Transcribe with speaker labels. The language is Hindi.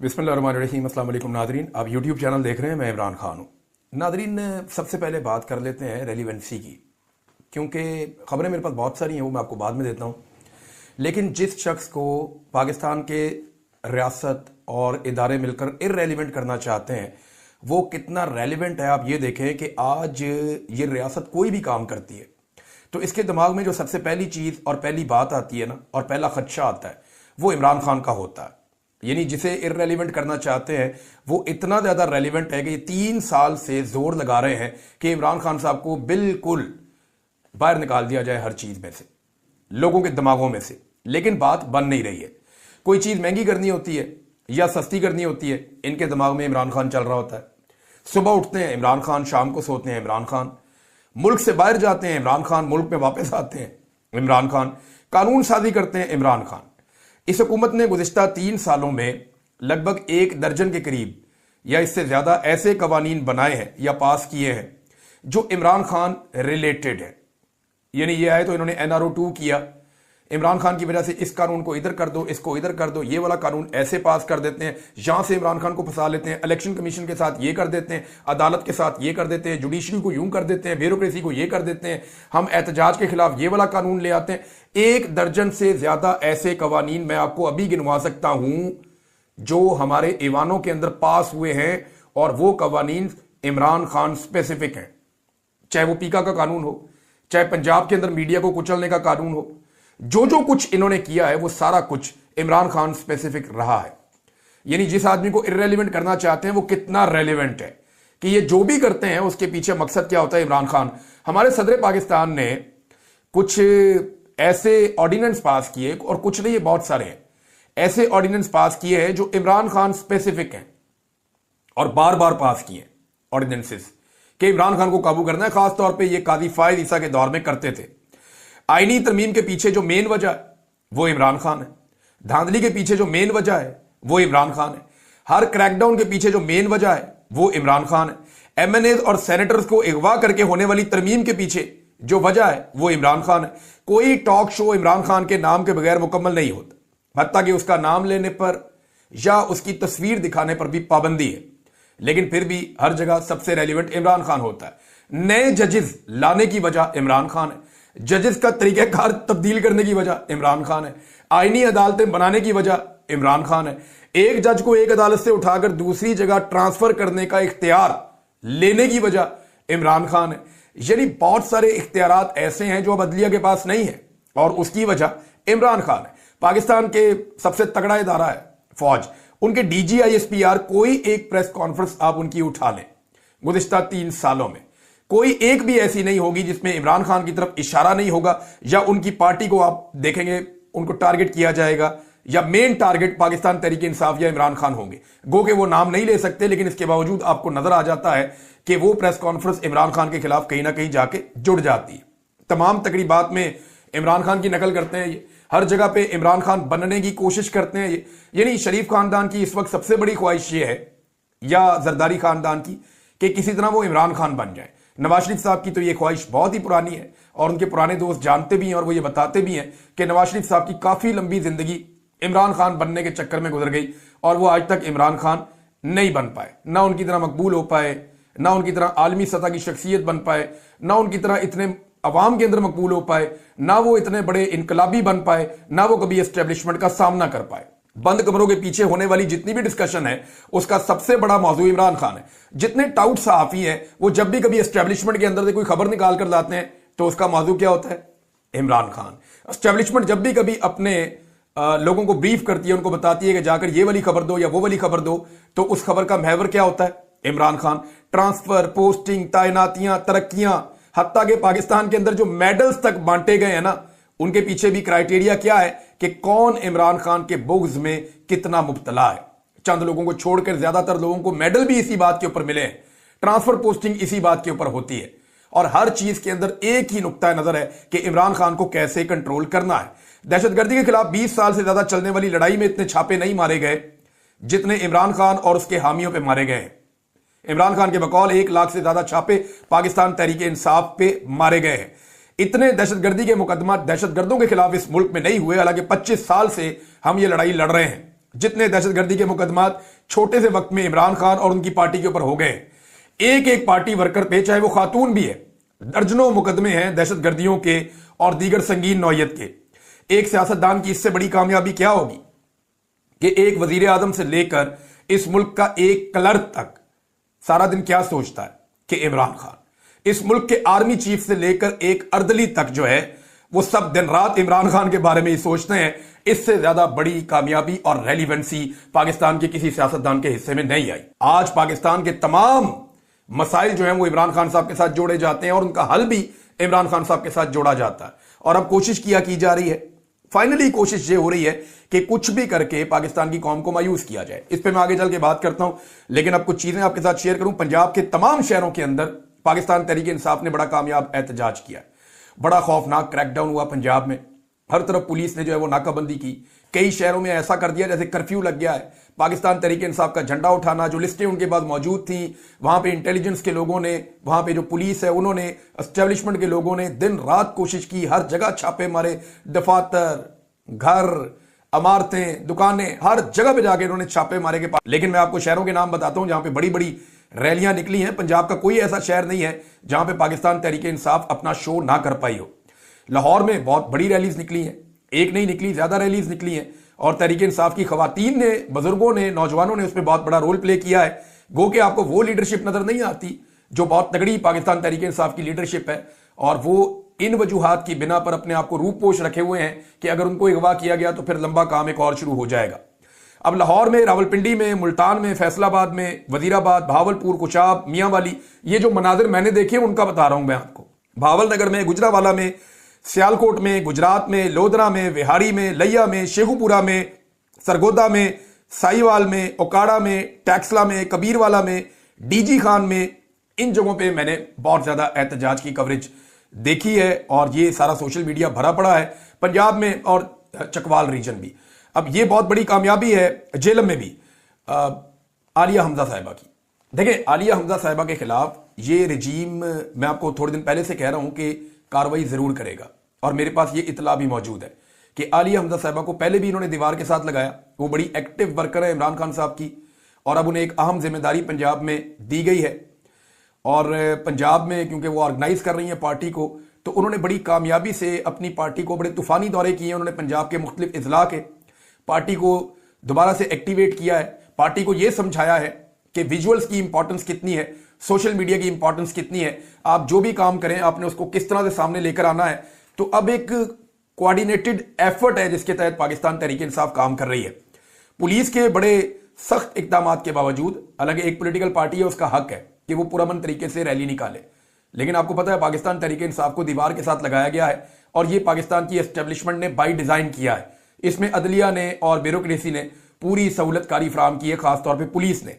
Speaker 1: बिस्मिल्लाहिर्रहमानिर्रहीम। अस्सलाम वालेकुम नादरीन, आप यूट्यूब चैनल देख रहे हैं, मैं इमरान खान हूँ। नादरीन, सबसे पहले बात कर लेते हैं रेलिवेंसी की, क्योंकि ख़बरें मेरे पास बहुत सारी हैं, वो मैं आपको बाद में देता हूँ। लेकिन जिस शख्स को पाकिस्तान के रियासत और इदारे मिलकर इररेलिवेंट करना चाहते हैं, वो कितना रेलिवेंट है आप ये देखें कि आज ये रियासत कोई भी काम करती है तो इसके दिमाग में जो सबसे पहली चीज़ और पहली बात आती है ना, और पहला खदशा आता है, वो इमरान खान का होता है। यानी जिसे इररेलिवेंट करना चाहते हैं वो इतना ज़्यादा रेलिवेंट है कि ये 3 साल से जोर लगा रहे हैं कि इमरान खान साहब को बिल्कुल बाहर निकाल दिया जाए हर चीज़ में से, लोगों के दिमागों में से। लेकिन बात बन नहीं रही है। कोई चीज़ महंगी करनी होती है या सस्ती करनी होती है, इनके दिमाग में इमरान खान चल रहा होता है। सुबह उठते हैं इमरान खान, शाम को सोते हैं इमरान खान, मुल्क से बाहर जाते हैं इमरान खान, मुल्क में वापस आते हैं इमरान खान, कानून साजी करते हैं इमरान खान। इस हुकूमत ने गुज़िश्ता 3 सालों में लगभग 1 दर्जन के करीब या इससे ज़्यादा ऐसे कवानीन बनाए हैं या पास किए हैं जो इमरान खान रिलेटेड है। यानी ये आए तो इन्होंने NRO 2 किया, इमरान खान की वजह से इस कानून को इधर कर दो, इसको इधर कर दो, ये वाला कानून ऐसे पास कर देते हैं, यहां से इमरान खान को फंसा लेते हैं, इलेक्शन कमीशन के साथ ये कर देते हैं, अदालत के साथ ये कर देते हैं, जुडिशरी को यूं कर देते हैं, ब्यूरोक्रेसी को ये कर देते हैं, हम एहतजाज के खिलाफ ये वाला कानून ले आते हैं। 1 दर्जन से ज्यादा ऐसे कवानीन मैं आपको अभी गिनवा सकता हूं जो हमारे ईवानों के अंदर पास हुए हैं, और वो कवानीन इमरान खान स्पेसिफिक हैं। चाहे वो पीका का कानून हो, चाहे पंजाब के अंदर मीडिया को कुचलने का कानून हो, जो कुछ इन्होंने किया है वो सारा कुछ इमरान खान स्पेसिफिक रहा है। यानी जिस आदमी को इररेलिवेंट करना चाहते हैं वो कितना रेलिवेंट है कि ये जो भी करते हैं उसके पीछे मकसद क्या होता है। इमरान खान, हमारे सदर पाकिस्तान ने कुछ ऐसे ऑर्डिनेंस पास किए, और कुछ नहीं, ये बहुत सारे हैं, ऐसे ऑर्डिनेंस पास किए हैं जो इमरान खान स्पेसिफिक हैं और बार बार पास किए ऑर्डिनेंसेस कि इमरान खान को काबू करना है। खासतौर पर यह काजी फायद ईसा के दौर में करते थे। आईनी तरमीम के पीछे जो मेन वजह है वो इमरान खान है, धांधली के पीछे जो मेन वजह है वो इमरान खान है, हर क्रैकडाउन के पीछे जो मेन वजह है वो इमरान खान है, MNAs और सेनेटर्स को अगवा करके होने वाली तरमीम के पीछे जो वजह है वो इमरान खान है। कोई टॉक शो इमरान खान के नाम के बगैर मुकम्मल नहीं होता, हत्ता कि उसका नाम लेने पर या उसकी तस्वीर दिखाने पर भी पाबंदी है, लेकिन फिर भी हर जगह सबसे रेलिवेंट इमरान खान होता है। नए जजेस लाने की वजह इमरान खान है, जजेस का तरीक़ाकार तब्दील करने की वजह इमरान खान है, आईनी अदालतें बनाने की वजह इमरान खान है, एक जज को एक अदालत से उठाकर दूसरी जगह ट्रांसफर करने का इख्तियार लेने की वजह इमरान खान है। यानी बहुत सारे इख्तियारात ऐसे हैं जो अब अदलिया के पास नहीं है, और उसकी वजह इमरान खान है। पाकिस्तान के सबसे तगड़ा इदारा है फौज, उनके DG ISPR, कोई एक प्रेस कॉन्फ्रेंस आप उनकी उठा लें गुज़िश्ता 3 सालों में, कोई एक भी ऐसी नहीं होगी जिसमें इमरान खान की तरफ इशारा नहीं होगा, या उनकी पार्टी को आप देखेंगे उनको टारगेट किया जाएगा, या मेन टारगेट पाकिस्तान तहरीक इंसाफ या इमरान खान होंगे। गो के वो नाम नहीं ले सकते, लेकिन इसके बावजूद आपको नजर आ जाता है कि वो प्रेस कॉन्फ्रेंस इमरान खान के खिलाफ कहीं ना कहीं जाके जुड़ जाती है। तमाम तकरीबात में इमरान खान की नकल करते हैं, ये हर जगह पे इमरान खान बनने की कोशिश करते हैं। यानी शरीफ खानदान की इस वक्त सबसे बड़ी ख्वाहिश ये है, या जरदारी खानदान की, कि किसी तरह वो इमरान खान बन जाए। नवाज शरीफ साहब की तो ये ख्वाहिश बहुत ही पुरानी है, और उनके पुराने दोस्त जानते भी हैं, और वो ये बताते भी हैं कि नवाज शरीफ साहब की काफी लंबी जिंदगी इमरान खान बनने के चक्कर में गुजर गई, और वो आज तक इमरान खान नहीं बन पाए, ना उनकी तरह मकबूल हो पाए, ना उनकी तरह आलमी सतह की शख्सियत बन पाए, ना उनकी तरह इतने अवाम के अंदर मकबूल हो पाए, ना वो इतने बड़े इनकलाबी बन पाए, ना वो कभी एस्टेब्लिशमेंट का सामना कर पाए। बंद कमरों के पीछे होने वाली जितनी भी डिस्कशन है उसका सबसे बड़ा मौजू इमरान खान है। जितने टाउट सहाफी हैं वो जब भी कभी एस्टेब्लिशमेंट के अंदर से कोई खबर निकाल कर लाते हैं तो उसका मौजू क्या होता है? इमरान खान। एस्टेब्लिशमेंट जब भी कभी अपने लोगों को ब्रीफ करती है, उनको बताती है कि जाकर ये वाली खबर दो या वो वाली खबर दो, तो उस खबर का महवर क्या होता है? इमरान खान। ट्रांसफर, पोस्टिंग, तैनातियां, तरक्कियां, हत्ता के पाकिस्तान के अंदर जो मेडल्स तक बांटे गए हैं ना, उनके पीछे भी क्राइटेरिया क्या है कि कौन इमरान खान के बुग़्ज़ में कितना मुब्तला है। चंद लोगों को छोड़कर ज्यादातर लोगों को मेडल भी इसी बात के ऊपर मिले हैं, ट्रांसफर पोस्टिंग इसी बात के ऊपर होती है, और हर चीज के अंदर एक ही नुक्ता नजर है कि इमरान खान को कैसे कंट्रोल करना है। दहशतगर्दी के खिलाफ 20 साल से ज्यादा चलने वाली लड़ाई में इतने छापे नहीं मारे गए जितने इमरान खान और उसके हामियों पर मारे गए। इमरान खान के बकौल 1 लाख से ज्यादा छापे पाकिस्तान तहरीक इंसाफ पे मारे गए हैं। इतने दहशतगर्दी के मुकदमा दहशतगर्दों के खिलाफ इस मुल्क में नहीं हुए, हालांकि 25 साल से हम ये लड़ाई लड़ रहे हैं। जितने दहशतगर्दी के मुकदमात छोटे से वक्त में इमरान खान और उनकी पार्टी के ऊपर हो गए, एक एक पार्टी वर्कर पे, चाहे वो खातून भी है, दर्जनों मुकदमे हैं दहशतगर्दियों के और दीगर संगीन नौयत के। एक सियासतदान की इससे बड़ी कामयाबी क्या होगी कि एक वजीर आजम से लेकर इस मुल्क का एक क्लर्क तक सारा दिन क्या सोचता है कि इमरान खान, इस मुल्क के आर्मी चीफ से लेकर एक अर्दली तक जो है वो सब दिन रात इमरान खान के बारे में ही सोचते हैं। इससे ज्यादा बड़ी कामयाबी और रेलिवेंसी पाकिस्तान के किसी सियासतदान के हिस्से में नहीं आई। आज पाकिस्तान के तमाम मसाइल जो हैं वो इमरान खान साहब के साथ जोड़े जाते हैं और उनका हल भी इमरान खान साहब के साथ जोड़ा जाता है। और अब कोशिश किया की जा रही है, फाइनली कोशिश ये हो रही है कि कुछ भी करके पाकिस्तान की कौम को मायूस किया जाए। इस पे मैं आगे चल के बात करता हूं, लेकिन अब कुछ चीजें आपके साथ शेयर करूं। पंजाब के तमाम शहरों के अंदर पाकिस्तान तहरीक इंसाफ ने बड़ा कामयाब एहतजाज किया। बड़ा खौफनाक क्रैकडाउन हुआ पंजाब में, हर तरफ पुलिस ने जो है वो नाकाबंदी की। कई शहरों में ऐसा कर दिया जैसे कर्फ्यू लग गया है। पाकिस्तान तहरीक इंसाफ का झंडा उठाना, जो लिस्टें उनके पास मौजूद थी, वहां पे इंटेलिजेंस के लोगों ने, वहां पे जो पुलिस है उन्होंने, एस्टेब्लिशमेंट के लोगों ने दिन रात कोशिश की, हर जगह छापे मारे, दफातर, घर, इमारतें, दुकानें, हर जगह पे जाके उन्होंने छापे मारे के पास। लेकिन मैं आपको शहरों के नाम बताता हूं जहां पे बड़ी बड़ी रैलियां निकली हैं। पंजाब का कोई ऐसा शहर नहीं है जहां पे पाकिस्तान तहरीक इंसाफ अपना शो ना कर पाई हो। लाहौर में बहुत बड़ी रैलीज निकली हैं, एक नहीं निकली, ज्यादा रैलीज निकली हैं और तहरीक इंसाफ की खवातीन ने, बुजुर्गों ने, नौजवानों ने उसमें बहुत बड़ा रोल प्ले किया है। गो कि आपको वो लीडरशिप नजर नहीं आती जो बहुत तगड़ी पाकिस्तान तहरीक इंसाफ की लीडरशिप है, और वो इन वजूहात की बिना पर अपने आप को रूपपोश रखे हुए हैं कि अगर उनको अगवा किया गया तो फिर लंबा काम एक और शुरू हो जाएगा। अब लाहौर में, रावलपिंडी में, मुल्तान में, फैसलाबाद में, वजीराबाद, भावलपुर, कुशाब, मियांवाली, ये जो मनाजिर मैंने देखे उनका बता रहा हूं मैं आपको। भावलनगर में, गुजरावाला में, सियालकोट में, गुजरात में, लोधरा में, विहारी में, लैया में, शेखुपुरा में, सरगोदा में, साहिवाल में, ओकाड़ा में, टैक्सला में, कबीरवाला में, डीजी खान में, इन जगहों पे मैंने बहुत ज्यादा एहतजाज की कवरेज देखी है और ये सारा सोशल मीडिया भरा पड़ा है पंजाब में और चकवाल रीजन भी। अब ये बहुत बड़ी कामयाबी है जेलम में भी आलिया हमजा साहिबा की। देखें, आलिया हमजा साहिबा के खिलाफ ये रजीम, मैं आपको थोड़े दिन पहले से कह रहा हूं कि कार्रवाई जरूर करेगा और मेरे पास ये इतला भी मौजूद है कि आलिया हमजा साहिबा को पहले भी इन्होंने दीवार के साथ लगाया। वो बड़ी एक्टिव वर्कर है इमरान खान साहब की और अब उन्हें एक अहम जिम्मेदारी पंजाब में दी गई है और पंजाब में क्योंकि वो ऑर्गेनाइज कर रही है पार्टी को, तो उन्होंने बड़ी कामयाबी से अपनी पार्टी को बड़े तूफानी दौरे किए। उन्होंने पंजाब के मुख्तलिफ इजला के पार्टी को दोबारा से एक्टिवेट किया है, पार्टी को यह समझाया है कि विजुअल्स की इंपॉर्टेंस कितनी है, सोशल मीडिया की इंपॉर्टेंस कितनी है, आप जो भी काम करें आपने उसको किस तरह से सामने लेकर आना है। तो अब एक कोऑर्डिनेटेड एफर्ट है जिसके तहत पाकिस्तान तहरीक इंसाफ काम कर रही है। पुलिस के बड़े सख्त इकदाम के बावजूद, हालांकि एक पॉलिटिकल पार्टी है, उसका हक है कि वो पुरअमन तरीके से रैली निकाले, लेकिन आपको पता है पाकिस्तान तहरीक इंसाफ को दीवार के साथ लगाया गया है और ये पाकिस्तान की एस्टेब्लिशमेंट ने बाय डिजाइन किया है। इसमें अदलिया ने और ब्यूरोक्रेसी ने पूरी सहूलतकारी फराम की है, खासतौर पर पुलिस ने।